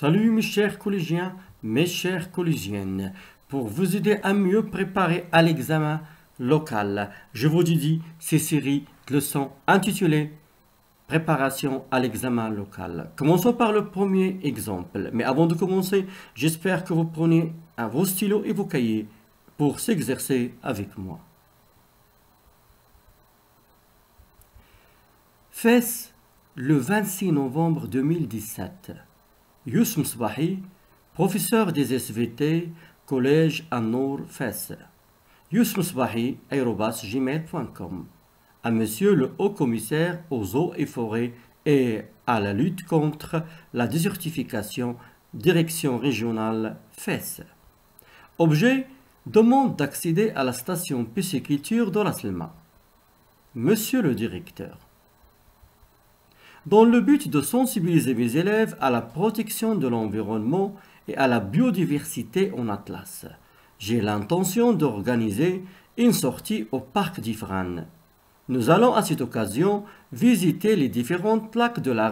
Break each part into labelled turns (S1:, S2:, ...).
S1: Salut mes chers collégiens, mes chères collégiennes. Pour vous aider à mieux préparer à l'examen local, je vous dédie ces séries de leçons intitulées Préparation à l'examen local. Commençons par le premier exemple. Mais avant de commencer, j'espère que vous prenez vos stylos et vos cahiers pour s'exercer avec moi. Fès, le 26 novembre 2017. Youssef Msbahi, professeur des SVT, collège An-Nour Fès. Youssef Msbahi, @gmail.com. À Monsieur le Haut-Commissaire aux eaux et forêts et à la lutte contre la désertification, direction régionale Fès. Objet, demande d'accéder à la station pisciculture de la Selma. Monsieur le directeur. Dans le but de sensibiliser mes élèves à la protection de l'environnement et à la biodiversité en Atlas, j'ai l'intention d'organiser une sortie au parc d'Ifrane. Nous allons à cette occasion visiter les différents lacs de la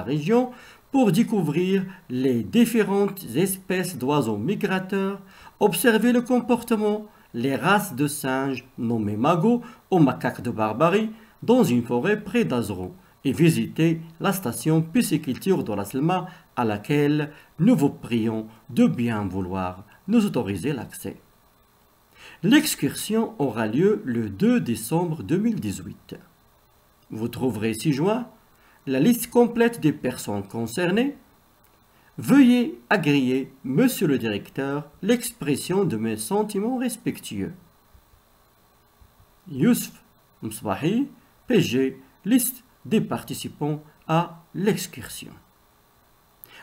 S1: région, pour découvrir les différentes espèces d'oiseaux migrateurs, observer le comportement, les races de singes nommés magots ou macaques de Barbarie dans une forêt près d'Azrou et visiter la station pisciculture de la Selma à laquelle nous vous prions de bien vouloir nous autoriser l'accès. L'excursion aura lieu le 2 décembre 2018. Vous trouverez ci-joint la liste complète des personnes concernées. Veuillez agréer, Monsieur le Directeur, l'expression de mes sentiments respectueux. Youssef Msbahi, PG, liste des participants à l'excursion.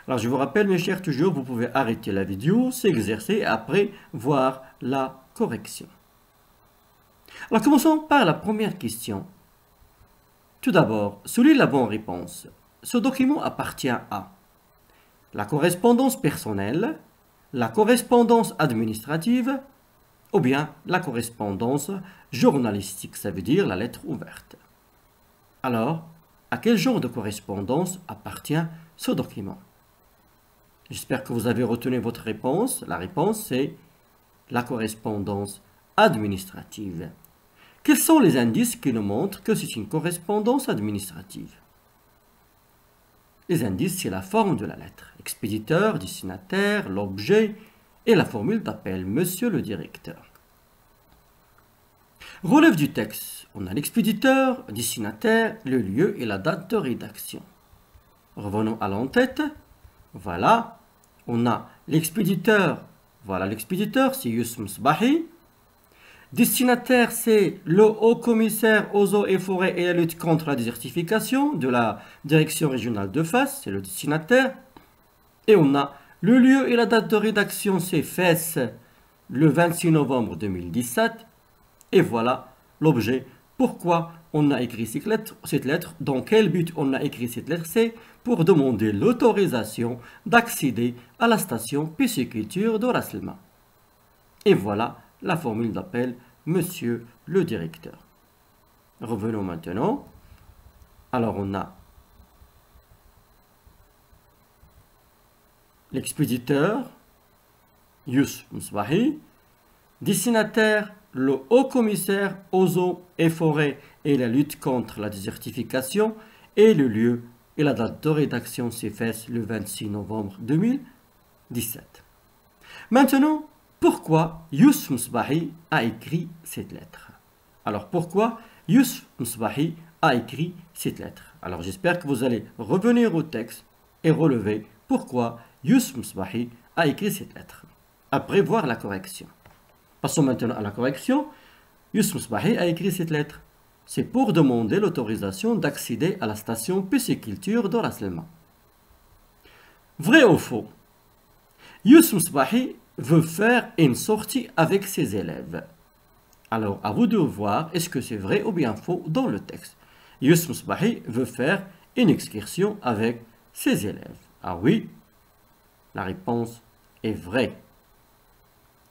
S1: Alors je vous rappelle mes chers, toujours vous pouvez arrêter la vidéo, s'exercer et après voir la correction. Alors commençons par la première question. Tout d'abord, souligne la bonne réponse. Ce document appartient à la correspondance personnelle, la correspondance administrative ou bien la correspondance journalistique, ça veut dire la lettre ouverte. Alors, à quel genre de correspondance appartient ce document? J'espère que vous avez retenu votre réponse. La réponse c'est la correspondance administrative. Quels sont les indices qui nous montrent que c'est une correspondance administrative? Les indices, c'est la forme de la lettre. Expéditeur, destinataire, l'objet et la formule d'appel, Monsieur le Directeur. Relève du texte. On a l'expéditeur, destinataire, le lieu et la date de rédaction. Revenons à l'en-tête. Voilà. On a l'expéditeur. Voilà l'expéditeur, c'est Youssef Msbahi. Destinataire, c'est le Haut-Commissaire aux eaux et forêts et la lutte contre la désertification de la direction régionale de Fès, c'est le destinataire. Et on a le lieu et la date de rédaction, c'est Fès, le 26 novembre 2017. Et voilà l'objet. Pourquoi on a écrit cette lettre? Dans quel but on a écrit cette lettre? C'est pour demander l'autorisation d'accéder à la station pisciculture de la Selma. Et voilà la formule d'appel, Monsieur le Directeur. Revenons maintenant. Alors on a l'expéditeur, Youssef Msbahi, destinataire, le Haut-Commissaire aux eaux et forêts et la lutte contre la désertification, et le lieu et la date de rédaction c'est Fès le 26 novembre 2017. Maintenant, pourquoi Youssef Msbahi a écrit cette lettre? Alors pourquoi Youssef Msbahi a écrit cette lettre? Alors j'espère que vous allez revenir au texte et relever pourquoi Youssef Msbahi a écrit cette lettre. Après voir la correction. Passons maintenant à la correction. Youssef Msbahi a écrit cette lettre. C'est pour demander l'autorisation d'accéder à la station pisciculture de la Selma. Vrai ou faux? Youssef Msbahi veut faire une sortie avec ses élèves. Alors, à vous de voir, est-ce que c'est vrai ou bien faux dans le texte? Youssef Msbahi veut faire une excursion avec ses élèves. Ah oui, la réponse est vraie.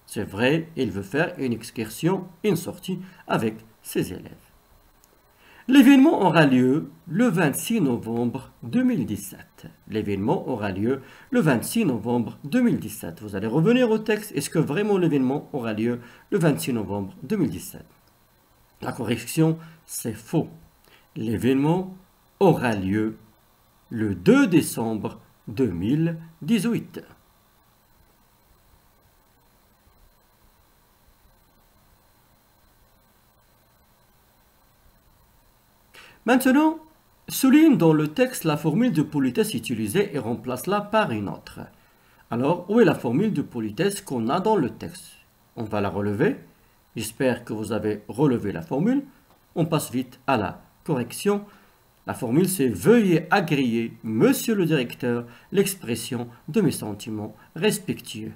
S1: C'est vrai, il veut faire une excursion, une sortie avec ses élèves. L'événement aura lieu le 26 novembre 2017. L'événement aura lieu le 26 novembre 2017. Vous allez revenir au texte. Est-ce que vraiment l'événement aura lieu le 26 novembre 2017? La correction, c'est faux. L'événement aura lieu le 2 décembre 2018. Maintenant, souligne dans le texte la formule de politesse utilisée et remplace-la par une autre. Alors, où est la formule de politesse qu'on a dans le texte? On va la relever. J'espère que vous avez relevé la formule. On passe vite à la correction. La formule, c'est « Veuillez agréer, monsieur le directeur, l'expression de mes sentiments respectueux ».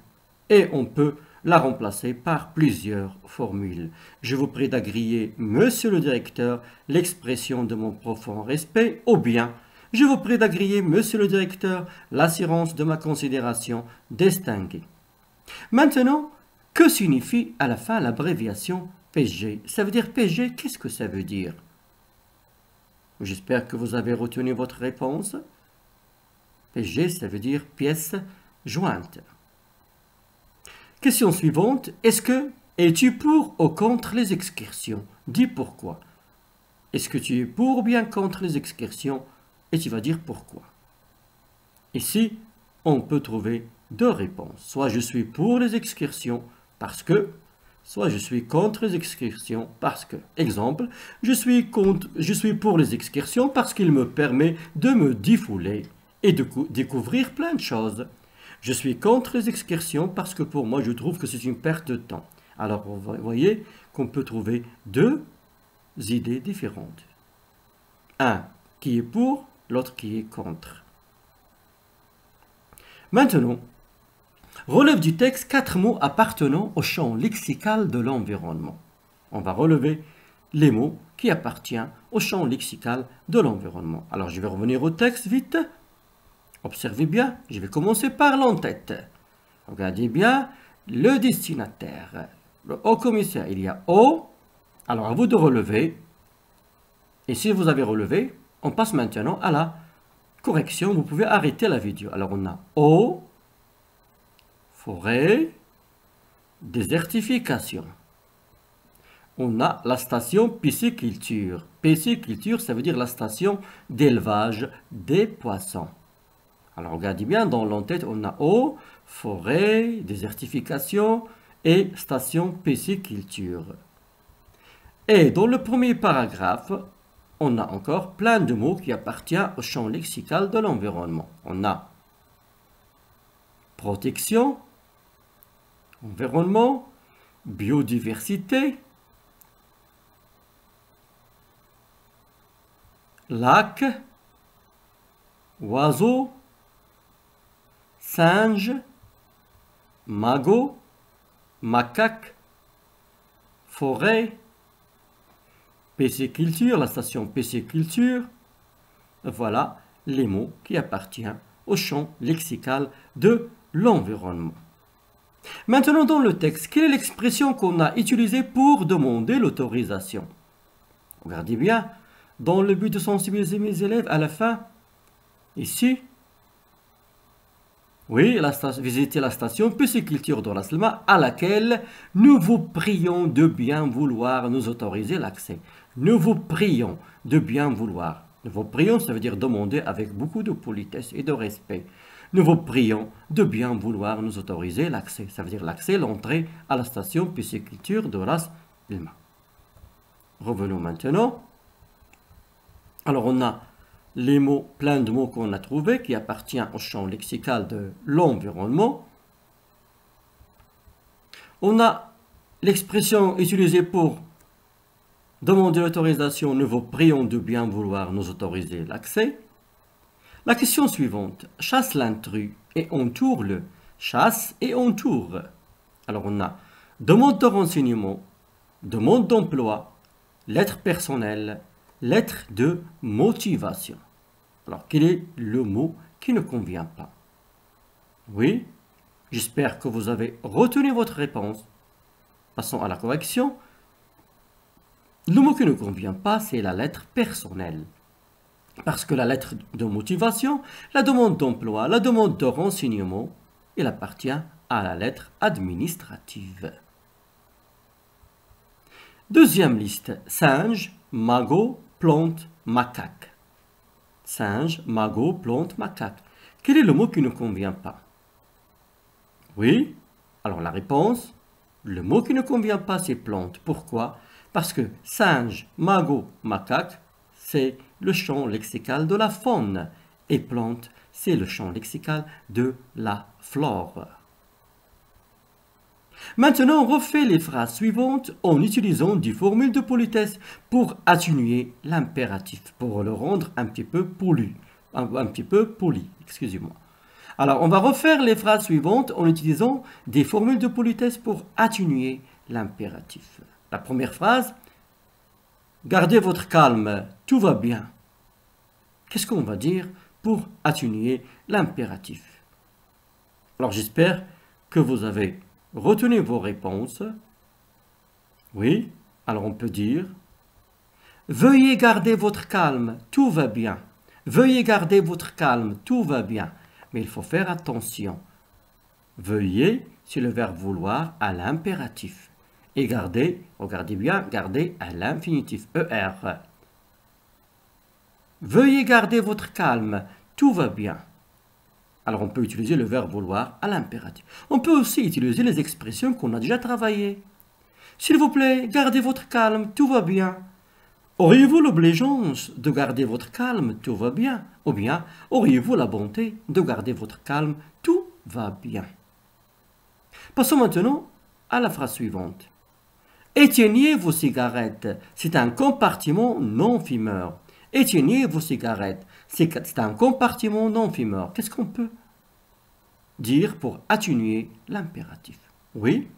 S1: Et on peut la remplacer par plusieurs formules. Je vous prie d'agréer, monsieur le directeur, l'expression de mon profond respect, ou bien je vous prie d'agréer, monsieur le directeur, l'assurance de ma considération distinguée. Maintenant, que signifie à la fin l'abréviation PG? Ça veut dire PG, qu'est-ce que ça veut dire? J'espère que vous avez retenu votre réponse. PG, ça veut dire pièce jointe. Question suivante. Es-tu pour ou contre les excursions? Dis pourquoi. Est-ce que tu es pour ou bien contre les excursions? Et tu vas dire pourquoi. Ici, on peut trouver deux réponses. Soit je suis pour les excursions parce que, soit je suis contre les excursions parce que. Exemple, je suis pour les excursions parce qu'il me permet de me défouler et de découvrir plein de choses. Je suis contre les excursions parce que pour moi, je trouve que c'est une perte de temps. Alors, vous voyez qu'on peut trouver deux idées différentes. Un qui est pour, l'autre qui est contre. Maintenant, relève du texte 4 mots appartenant au champ lexical de l'environnement. On va relever les mots qui appartiennent au champ lexical de l'environnement. Alors, je vais revenir au texte vite. Observez bien, je vais commencer par l'en-tête. Regardez bien le destinataire, le haut-commissaire. Il y a O. Alors, à vous de relever. Et si vous avez relevé, on passe maintenant à la correction. Vous pouvez arrêter la vidéo. Alors, on a eau, forêt, désertification. On a la station pisciculture. Pisciculture, ça veut dire la station d'élevage des poissons. Alors, regardez bien, dans l'en-tête, on a eau, forêt, désertification et station pisciculture. Et dans le premier paragraphe, on a encore plein de mots qui appartiennent au champ lexical de l'environnement. On a protection, environnement, biodiversité, lac, oiseau, singe, magot, macaque, forêt, pisciculture, la station pisciculture. Voilà les mots qui appartiennent au champ lexical de l'environnement. Maintenant, dans le texte, quelle est l'expression qu'on a utilisée pour demander l'autorisation? Regardez bien, dans le but de sensibiliser mes élèves à la fin, ici, oui, visiter la station pisciculture de Ras-El-Ma à laquelle nous vous prions de bien vouloir nous autoriser l'accès. Nous vous prions de bien vouloir. Nous vous prions, ça veut dire demander avec beaucoup de politesse et de respect. Nous vous prions de bien vouloir nous autoriser l'accès. Ça veut dire l'accès, l'entrée à la station pisciculture de Ras-El-Ma. Revenons maintenant. Alors on a les mots, plein de mots qu'on a trouvés qui appartiennent au champ lexical de l'environnement. On a l'expression utilisée pour demander l'autorisation, nous vous prions de bien vouloir nous autoriser l'accès. La question suivante, chasse l'intrus et entoure-le. Chasse et entoure. Alors on a demande de renseignement, demande d'emploi, lettre personnelle, lettre de motivation. Alors, quel est le mot qui ne convient pas? Oui, j'espère que vous avez retenu votre réponse. Passons à la correction. Le mot qui ne convient pas, c'est la lettre personnelle. Parce que la lettre de motivation, la demande d'emploi, la demande de renseignement, elle appartient à la lettre administrative. Deuxième liste, singe, magot, plante, macaque. Singe, magot, plante, macaque. Quel est le mot qui ne convient pas? Oui, alors la réponse, le mot qui ne convient pas, c'est plante. Pourquoi? Parce que singe, magot, macaque, c'est le champ lexical de la faune. Et plante, c'est le champ lexical de la flore. Maintenant, on refait les phrases suivantes en utilisant des formules de politesse pour atténuer l'impératif, pour le rendre un petit peu poli. Excusez-moi. Alors, on va refaire les phrases suivantes en utilisant des formules de politesse pour atténuer l'impératif. La première phrase, gardez votre calme, tout va bien. Qu'est-ce qu'on va dire pour atténuer l'impératif? Alors, j'espère que vous avez retenu vos réponses. Oui, alors on peut dire, veuillez garder votre calme, tout va bien. Veuillez garder votre calme, tout va bien. Mais il faut faire attention. Veuillez, c'est le verbe vouloir à l'impératif. Et garder, regardez bien, garder à l'infinitif, ER. Veuillez garder votre calme, tout va bien. Alors on peut utiliser le verbe vouloir à l'impératif. On peut aussi utiliser les expressions qu'on a déjà travaillées. S'il vous plaît, gardez votre calme, tout va bien. Auriez-vous l'obligeance de garder votre calme, tout va bien? Ou bien, auriez-vous la bonté de garder votre calme, tout va bien? Passons maintenant à la phrase suivante. Éteignez vos cigarettes, c'est un compartiment non-fumeur. Éteignez vos cigarettes, c'est un compartiment non-fumeur. Qu'est-ce qu'on peut dire pour atténuer l'impératif? Oui?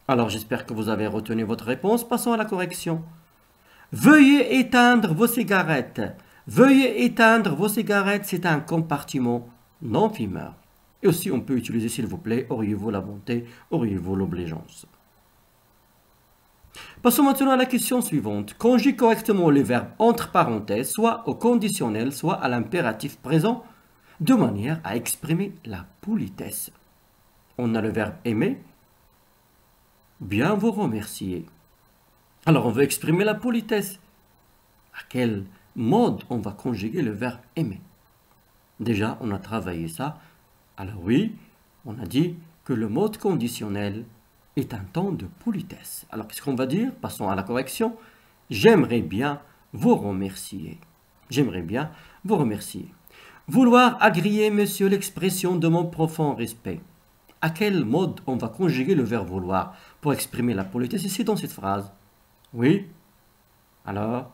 S1: Alors j'espère que vous avez retenu votre réponse. Passons à la correction. Veuillez éteindre vos cigarettes. Veuillez éteindre vos cigarettes, c'est un compartiment non-fumeur. Et aussi, on peut utiliser, s'il vous plaît, auriez-vous la bonté, auriez-vous l'obligeance. Passons maintenant à la question suivante. Conjugue correctement les verbes entre parenthèses, soit au conditionnel, soit à l'impératif présent, de manière à exprimer la politesse. On a le verbe aimer, bien vous remercier. Alors, on veut exprimer la politesse. À quel mode on va conjuguer le verbe aimer? Déjà, on a travaillé ça. Alors oui, on a dit que le mode conditionnel est un ton de politesse. Alors, qu'est-ce qu'on va dire? Passons à la correction. J'aimerais bien vous remercier. J'aimerais bien vous remercier. Vouloir agréer, monsieur, l'expression de mon profond respect. À quel mode on va conjuguer le verbe vouloir pour exprimer la politesse ici dans cette phrase? Oui? Alors,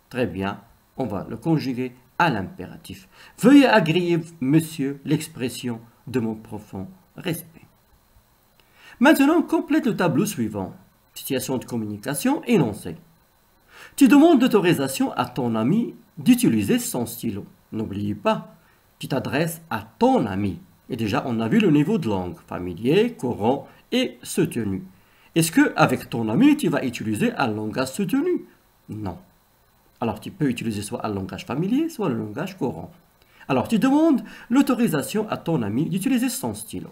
S1: très bien, on va le conjuguer à l'impératif. Veuillez agréer, monsieur, l'expression de mon profond respect. Maintenant, complète le tableau suivant. Situation de communication, énoncé. Tu demandes l'autorisation à ton ami d'utiliser son stylo. N'oubliez pas, tu t'adresses à ton ami. Et déjà, on a vu le niveau de langue, familier, courant et soutenu. Est-ce qu'avec ton ami, tu vas utiliser un langage soutenu? Non. Alors, tu peux utiliser soit un langage familier, soit le langage courant. Alors, tu demandes l'autorisation à ton ami d'utiliser son stylo.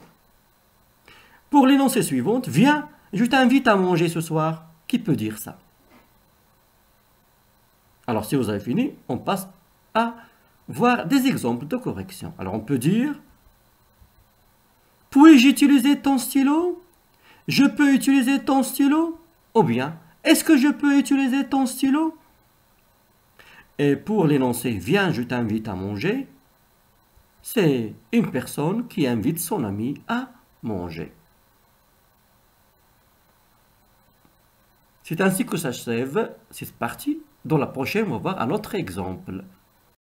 S1: Pour l'énoncé suivant, viens, je t'invite à manger ce soir. Qui peut dire ça? Alors, si vous avez fini, on passe à voir des exemples de correction. Alors, on peut dire, puis-je utiliser ton stylo? Je peux utiliser ton stylo? Ou bien, est-ce que je peux utiliser ton stylo? Et pour l'énoncé, viens, je t'invite à manger, c'est une personne qui invite son ami à manger. C'est ainsi que s'achève cette partie. Dans la prochaine, on va voir un autre exemple.